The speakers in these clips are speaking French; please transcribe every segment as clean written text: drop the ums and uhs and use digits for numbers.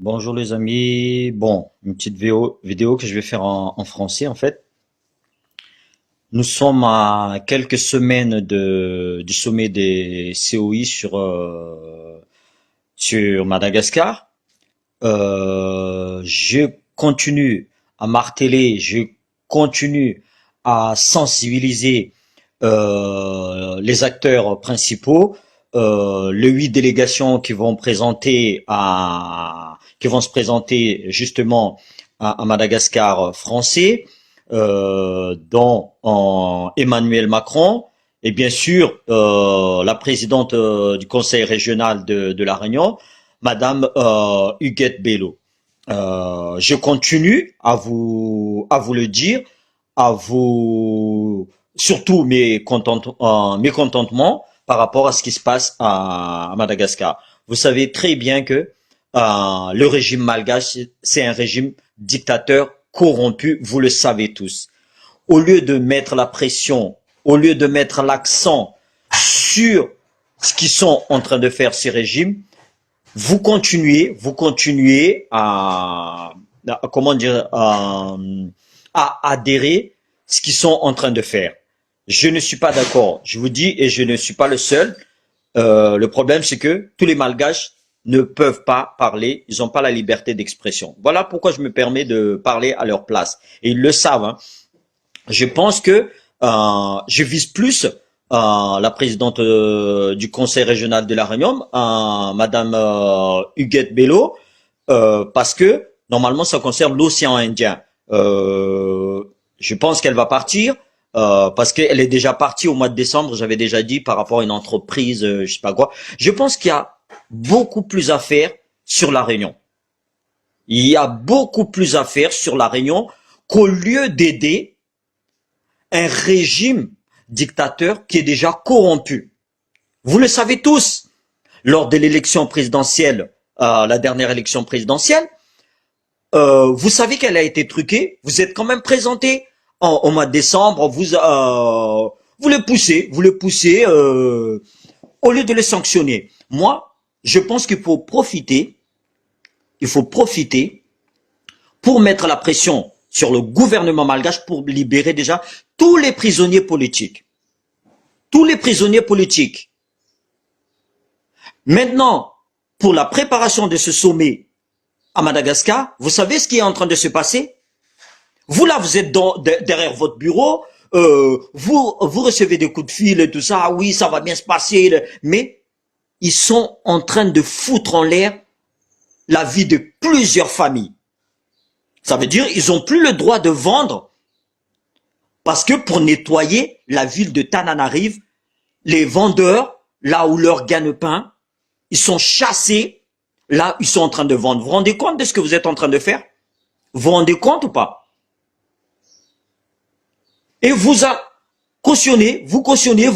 Bonjour les amis. Bon, une petite vidéo que je vais faire en français en fait. Nous sommes à quelques semaines du sommet des COI sur Madagascar. Je continue à marteler, je continue à sensibiliser les acteurs principaux, les 8 délégations qui vont se présenter justement à Madagascar français, dont Emmanuel Macron et bien sûr la présidente du conseil régional de la Réunion, Madame Huguette Bello. Je continue à vous le dire, à vous surtout mécontentement par rapport à ce qui se passe à Madagascar. Vous savez très bien que le régime malgache, c'est un régime dictateur corrompu, vous le savez tous. Au lieu de mettre la pression, au lieu de mettre l'accent sur ce qu'ils sont en train de faire ces régimes, vous continuez comment dire, à adhérer ce qu'ils sont en train de faire. Je ne suis pas d'accord. Je vous dis, et je ne suis pas le seul. Le problème, c'est que tous les Malgaches ne peuvent pas parler. Ils n'ont pas la liberté d'expression. Voilà pourquoi je me permets de parler à leur place. Et ils le savent. Hein. Je pense que je vise plus la présidente du conseil régional de la Réunion, Madame Huguette Bello, parce que normalement ça concerne l'océan Indien. Je pense qu'elle va partir. Parce qu'elle est déjà partie au mois de décembre, j'avais déjà dit, par rapport à une entreprise, je sais pas quoi. Je pense qu'il y a beaucoup plus à faire sur la Réunion. Il y a beaucoup plus à faire sur la Réunion qu'au lieu d'aider un régime dictateur qui est déjà corrompu. Vous le savez tous, lors de l'élection présidentielle, la dernière élection présidentielle, vous savez qu'elle a été truquée. Vous êtes quand même présenté au mois de décembre. Vous le poussez au lieu de le sanctionner. Moi, je pense il faut profiter pour mettre la pression sur le gouvernement malgache pour libérer déjà tous les prisonniers politiques. Tous les prisonniers politiques. Maintenant, pour la préparation de ce sommet à Madagascar, vous savez ce qui est en train de se passer? Vous là, vous êtes derrière votre bureau, vous recevez des coups de fil et tout ça, ah oui, ça va bien se passer, mais ils sont en train de foutre en l'air la vie de plusieurs familles. Ça veut dire ils n'ont plus le droit de vendre parce que pour nettoyer la ville de Tananarive, les vendeurs, là où leur gagne-pain, ils sont chassés, là ils sont en train de vendre. Vous vous rendez compte de ce que vous êtes en train de faire? Vous vous rendez compte ou pas? Et vous cautionnez, vous continuez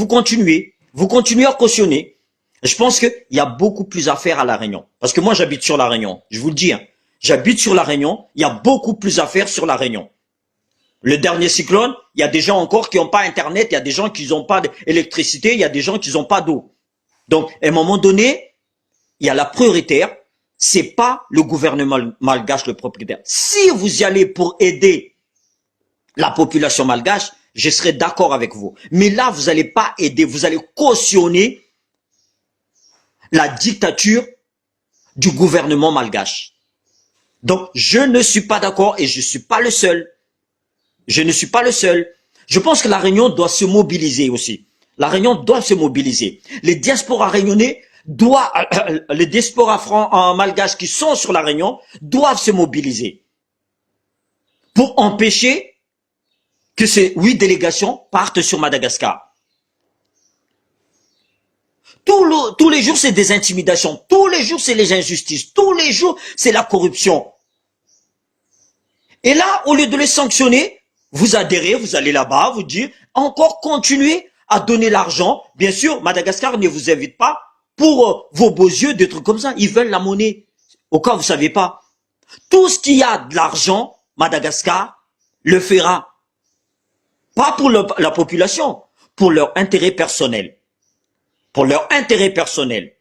à cautionner. Je pense qu'il y a beaucoup plus à faire à La Réunion. Parce que moi, j'habite sur La Réunion. Je vous le dis, hein, j'habite sur La Réunion. Il y a beaucoup plus à faire sur La Réunion. Le dernier cyclone, il y a des gens encore qui n'ont pas Internet, il y a des gens qui n'ont pas d'électricité, il y a des gens qui n'ont pas d'eau. Donc, à un moment donné, il y a la prioritaire. C'est pas le gouvernement malgache le propriétaire. Si vous y allez pour aider la population malgache, je serai d'accord avec vous. Mais là, vous n'allez pas aider, vous allez cautionner la dictature du gouvernement malgache. Donc, je ne suis pas d'accord et je ne suis pas le seul. Je ne suis pas le seul. Je pense que la Réunion doit se mobiliser aussi. La Réunion doit se mobiliser. Les diasporas réunionnais les diasporas malgaches qui sont sur la Réunion doivent se mobiliser pour empêcher que ces 8 délégations partent sur Madagascar. Tous les jours, c'est des intimidations. Tous les jours, c'est les injustices. Tous les jours, c'est la corruption. Et là, au lieu de les sanctionner, vous adhérez, vous allez là-bas, vous dites, encore continuez à donner l'argent. Bien sûr, Madagascar ne vous invite pas pour vos beaux yeux, des trucs comme ça. Ils veulent la monnaie. Au cas où vous ne savez pas. Tout ce qui a de l'argent, Madagascar le fera. Pas pour la population, pour leur intérêt personnel. Pour leur intérêt personnel.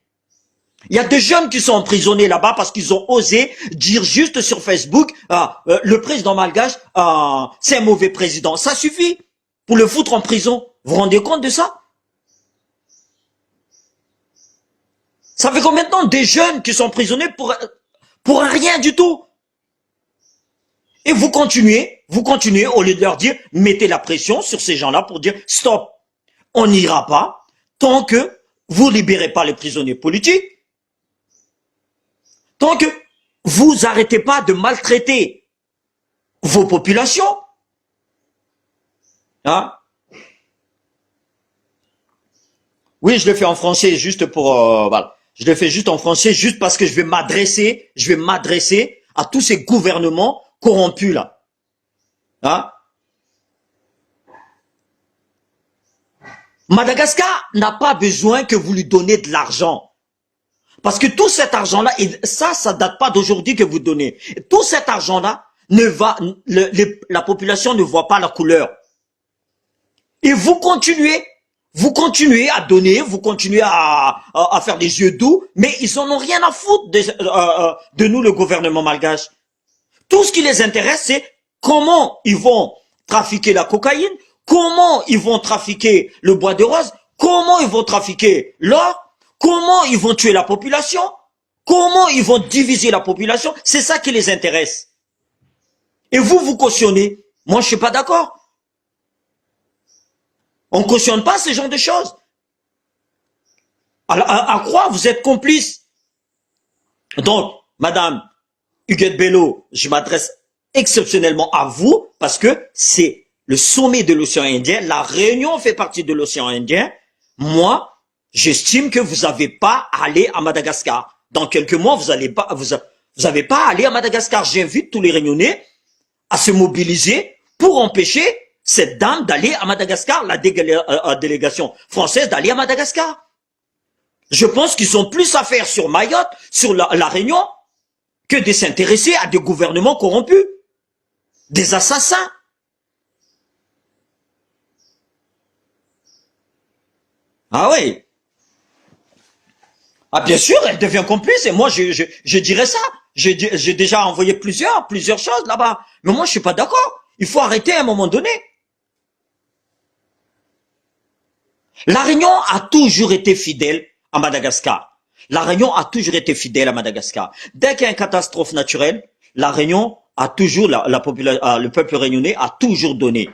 Il y a des jeunes qui sont emprisonnés là-bas parce qu'ils ont osé dire juste sur Facebook, le président malgache, c'est un mauvais président. Ça suffit pour le foutre en prison. Vous vous rendez compte de ça? Ça fait combien de temps des jeunes qui sont emprisonnés pour rien du tout? Et vous continuez, au lieu de leur dire, mettez la pression sur ces gens-là pour dire, stop, on n'ira pas tant que vous libérez pas les prisonniers politiques, tant que vous arrêtez pas de maltraiter vos populations. Hein? Oui, je le fais en français juste pour... voilà. Je le fais juste en français, juste parce que je vais m'adresser à tous ces gouvernements corrompus là. Hein? Madagascar n'a pas besoin que vous lui donnez de l'argent. Parce que tout cet argent-là, et ça date pas d'aujourd'hui que vous donnez. Tout cet argent-là, la population ne voit pas la couleur. Et vous continuez à donner, vous continuez à faire des yeux doux, mais ils en ont rien à foutre de nous, le gouvernement malgache. Tout ce qui les intéresse, c'est comment ils vont trafiquer la cocaïne, comment ils vont trafiquer le bois de rose, comment ils vont trafiquer l'or, comment ils vont tuer la population, comment ils vont diviser la population. C'est ça qui les intéresse. Et vous cautionnez. Moi, je suis pas d'accord. On ne cautionne pas ce genre de choses. À quoi vous êtes complice? Donc, madame Huguette Bello, je m'adresse exceptionnellement à vous parce que c'est le sommet de l'océan Indien. La Réunion fait partie de l'océan Indien. Moi, j'estime que vous n'avez pas à aller à Madagascar. Dans quelques mois, vous n'avez pas à aller à Madagascar. J'invite tous les Réunionnais à se mobiliser pour empêcher cette dame d'aller à Madagascar, la délégation française d'aller à Madagascar. Je pense qu'ils ont plus à faire sur Mayotte, sur la Réunion, que de s'intéresser à des gouvernements corrompus, des assassins. Ah oui. Ah bien sûr, elle devient complice et moi je dirais ça. J'ai déjà envoyé plusieurs choses là-bas. Mais moi je suis pas d'accord. Il faut arrêter à un moment donné. La Réunion a toujours été fidèle à Madagascar. La Réunion a toujours été fidèle à Madagascar. Dès qu'il y a une catastrophe naturelle, la Réunion a toujours, le peuple réunionnais a toujours donné.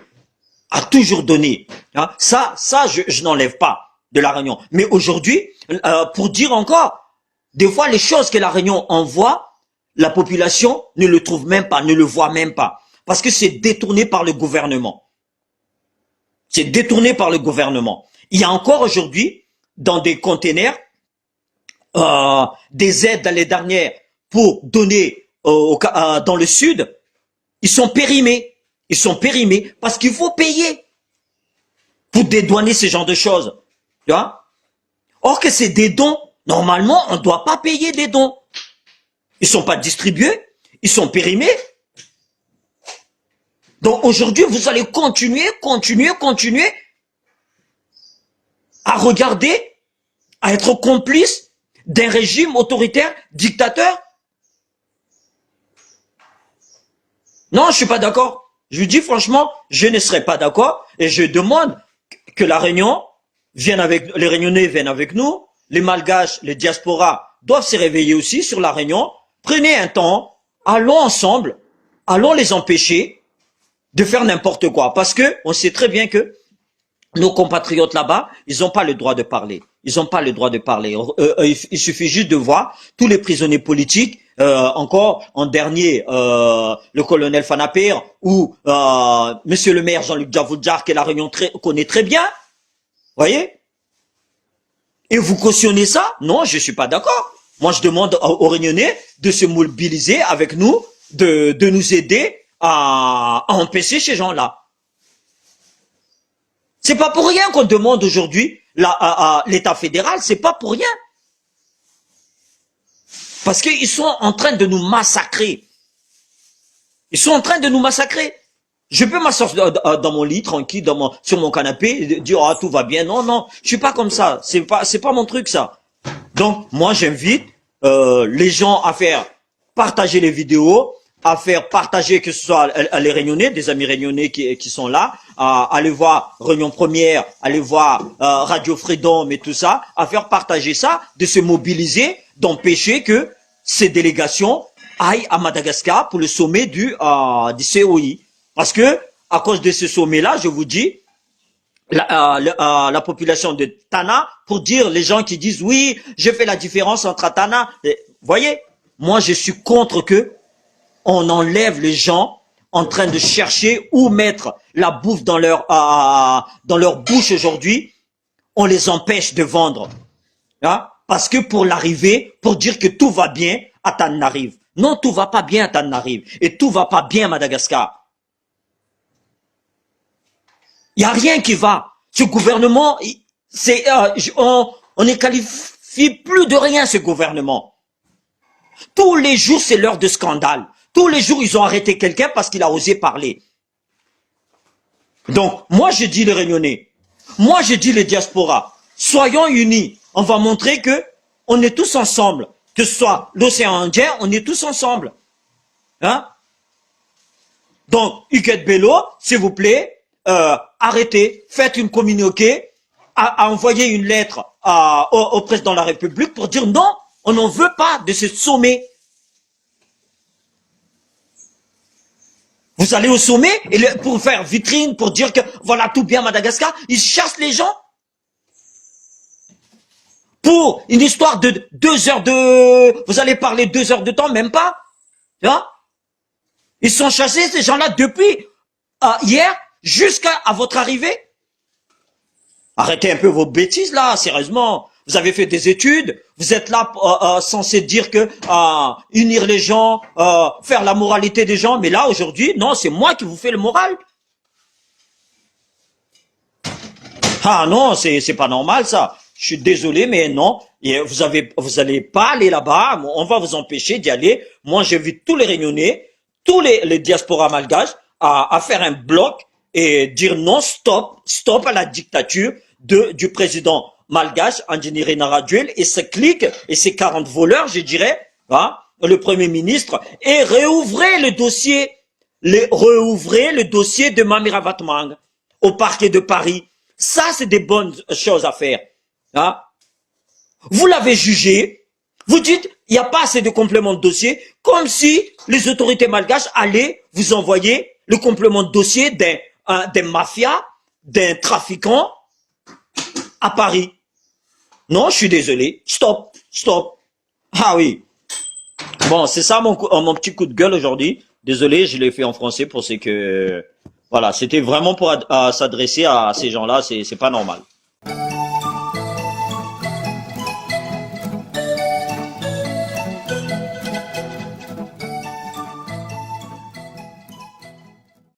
A toujours donné. Hein? Ça, je n'enlève pas de la Réunion. Mais aujourd'hui, pour dire encore, des fois les choses que la Réunion envoie, la population ne le trouve même pas, ne le voit même pas. Parce que c'est détourné par le gouvernement. C'est détourné par le gouvernement. Il y a encore aujourd'hui, dans des containers, des aides dans les dernières pour donner dans le sud, ils sont périmés. Ils sont périmés parce qu'il faut payer pour dédouaner ce genre de choses. Tu vois? Or que c'est des dons. Normalement, on ne doit pas payer des dons. Ils ne sont pas distribués, ils sont périmés. Donc aujourd'hui, vous allez continuer à regarder, à être complice d'un régime autoritaire, dictateur. Non, je suis pas d'accord. Je vous dis franchement, je ne serai pas d'accord et je demande que la Réunion vienne avec, les Réunionnais viennent avec nous, les Malgaches, les diasporas doivent se réveiller aussi sur la Réunion. Prenez un temps, allons ensemble, allons les empêcher de faire n'importe quoi parce que on sait très bien que nos compatriotes là-bas, ils n'ont pas le droit de parler. Ils n'ont pas le droit de parler. Il suffit juste de voir tous les prisonniers politiques, encore en dernier, le colonel Fanapir ou monsieur le maire Jean-Luc Djavoudjar que la Réunion connaît très bien. Voyez? Et vous cautionnez ça? Non, je suis pas d'accord. Moi, je demande aux Réunionnais de se mobiliser avec nous, de nous aider à empêcher ces gens-là. C'est pas pour rien qu'on demande aujourd'hui l'État fédéral, c'est pas pour rien. Parce qu'ils sont en train de nous massacrer. Ils sont en train de nous massacrer. Je peux m'asseoir dans mon lit, tranquille, sur mon canapé, et dire, ah, tout va bien. Non, non, je suis pas comme ça. C'est pas mon truc, ça. Donc, moi, j'invite les gens à faire partager les vidéos, à faire partager que ce soit les Réunionnais, des amis Réunionnais qui sont là, à aller voir Réunion Première, aller voir Radio Freedom et tout ça, à faire partager ça, de se mobiliser, d'empêcher que ces délégations aillent à Madagascar pour le sommet du COI. Parce que, à cause de ce sommet-là, je vous dis, la population de Tana, pour dire les gens qui disent oui, je fais la différence entre Tana. Voyez, moi je suis contre que on enlève les gens en train de chercher où mettre la bouffe dans leur bouche aujourd'hui. On les empêche de vendre. Hein? Parce que pour l'arrivée, pour dire que tout va bien à Tananarive. Non, tout va pas bien à Tananarive. Et tout va pas bien à Madagascar. Il n'y a rien qui va. Ce gouvernement, on ne qualifie plus de rien, ce gouvernement. Tous les jours, c'est l'heure de scandale. Tous les jours, ils ont arrêté quelqu'un parce qu'il a osé parler. Donc, moi, je dis les Réunionnais. Moi, je dis les diasporas. Soyons unis. On va montrer que on est tous ensemble. Que ce soit l'océan Indien, on est tous ensemble. Hein? Donc, Huguette Bello, s'il vous plaît, arrêtez, faites une communiqué, à envoyer une lettre au président de la République pour dire non, on n'en veut pas de ce sommet. Vous allez au sommet et pour faire vitrine, pour dire que voilà tout bien Madagascar, ils chassent les gens. Pour une histoire de 2 heures de... Vous allez parler 2 heures de temps, même pas. Hein? Ils sont chassés, ces gens-là, depuis hier jusqu'à votre arrivée. Arrêtez un peu vos bêtises là, sérieusement. Vous avez fait des études, vous êtes là censé dire que unir les gens, faire la moralité des gens, mais là aujourd'hui, non, c'est moi qui vous fais le moral. Ah non, c'est pas normal ça. Je suis désolé, mais non. Et vous allez pas aller là-bas. On va vous empêcher d'y aller. Moi, j'invite tous les Réunionnais, tous les diasporas malgaches à faire un bloc et dire non, stop à la dictature du président malgache, Andjini Naraduel, et ses cliques, et ses 40 voleurs, je dirais, hein, le premier ministre, et réouvrez le dossier de Mamira Vatmang au parquet de Paris. Ça, c'est des bonnes choses à faire. Hein? Vous l'avez jugé, vous dites, il n'y a pas assez de compléments de dossier, comme si les autorités malgaches allaient vous envoyer le complément de dossier d'un mafia, d'un trafiquant à Paris. Non, je suis désolé. Stop. Ah oui. Bon, c'est ça mon petit coup de gueule aujourd'hui. Désolé, je l'ai fait en français pour ce que... Voilà, c'était vraiment pour s'adresser à ces gens-là, c'est pas normal.